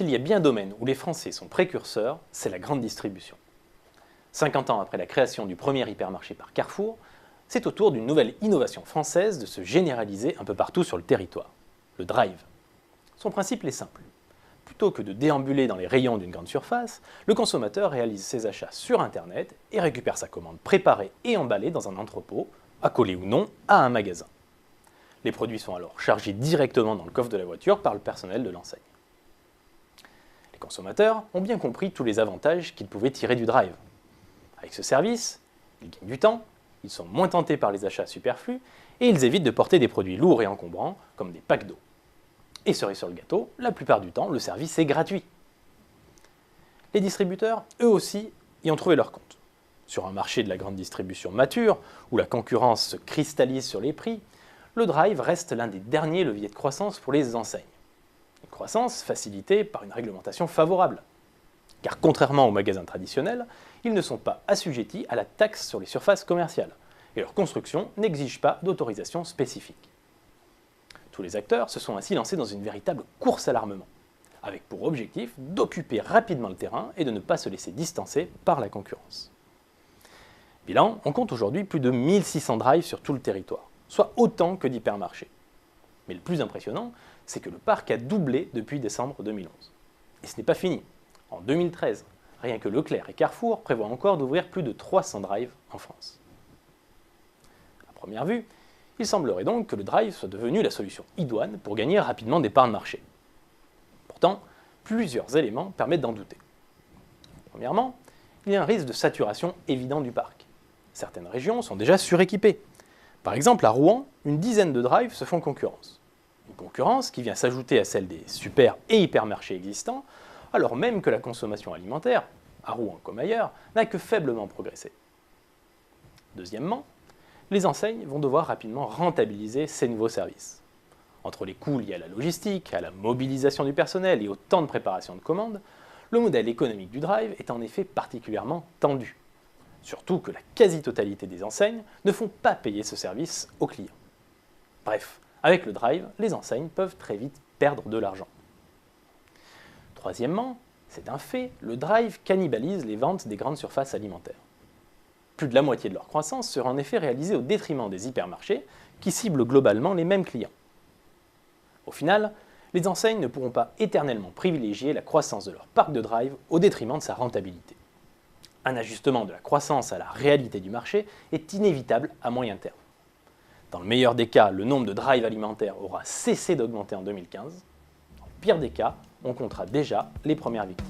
S'il y a bien un domaine où les Français sont précurseurs, c'est la grande distribution. 50 ans après la création du premier hypermarché par Carrefour, c'est au tour d'une nouvelle innovation française de se généraliser un peu partout sur le territoire, le drive. Son principe est simple. Plutôt que de déambuler dans les rayons d'une grande surface, le consommateur réalise ses achats sur Internet et récupère sa commande préparée et emballée dans un entrepôt, accolé ou non à un magasin. Les produits sont alors chargés directement dans le coffre de la voiture par le personnel de l'enseigne. Les consommateurs ont bien compris tous les avantages qu'ils pouvaient tirer du drive. Avec ce service, ils gagnent du temps, ils sont moins tentés par les achats superflus et ils évitent de porter des produits lourds et encombrants comme des packs d'eau. Et cerise sur le gâteau, la plupart du temps, le service est gratuit. Les distributeurs, eux aussi, y ont trouvé leur compte. Sur un marché de la grande distribution mature, où la concurrence se cristallise sur les prix, le drive reste l'un des derniers leviers de croissance pour les enseignes. Une croissance facilitée par une réglementation favorable. Car contrairement aux magasins traditionnels, ils ne sont pas assujettis à la taxe sur les surfaces commerciales, et leur construction n'exige pas d'autorisation spécifique. Tous les acteurs se sont ainsi lancés dans une véritable course à l'armement, avec pour objectif d'occuper rapidement le terrain et de ne pas se laisser distancer par la concurrence. Bilan, on compte aujourd'hui plus de 1600 drives sur tout le territoire, soit autant que d'hypermarchés. Mais le plus impressionnant, c'est que le parc a doublé depuis décembre 2011. Et ce n'est pas fini. En 2013, rien que Leclerc et Carrefour prévoient encore d'ouvrir plus de 300 drives en France. À première vue, il semblerait donc que le drive soit devenu la solution idoine pour gagner rapidement des parts de marché. Pourtant, plusieurs éléments permettent d'en douter. Premièrement, il y a un risque de saturation évident du parc. Certaines régions sont déjà suréquipées. Par exemple, à Rouen, une dizaine de drives se font concurrence. Une concurrence qui vient s'ajouter à celle des super et hypermarchés existants, alors même que la consommation alimentaire, à Rouen comme ailleurs, n'a que faiblement progressé. Deuxièmement, les enseignes vont devoir rapidement rentabiliser ces nouveaux services. Entre les coûts liés à la logistique, à la mobilisation du personnel et au temps de préparation de commandes, le modèle économique du drive est en effet particulièrement tendu. Surtout que la quasi-totalité des enseignes ne font pas payer ce service aux clients. Bref, avec le drive, les enseignes peuvent très vite perdre de l'argent. Troisièmement, c'est un fait, le drive cannibalise les ventes des grandes surfaces alimentaires. Plus de la moitié de leur croissance sera en effet réalisée au détriment des hypermarchés qui ciblent globalement les mêmes clients. Au final, les enseignes ne pourront pas éternellement privilégier la croissance de leur parc de drive au détriment de sa rentabilité. Un ajustement de la croissance à la réalité du marché est inévitable à moyen terme. Dans le meilleur des cas, le nombre de drives alimentaires aura cessé d'augmenter en 2015. Dans le pire des cas, on comptera déjà les premières victimes.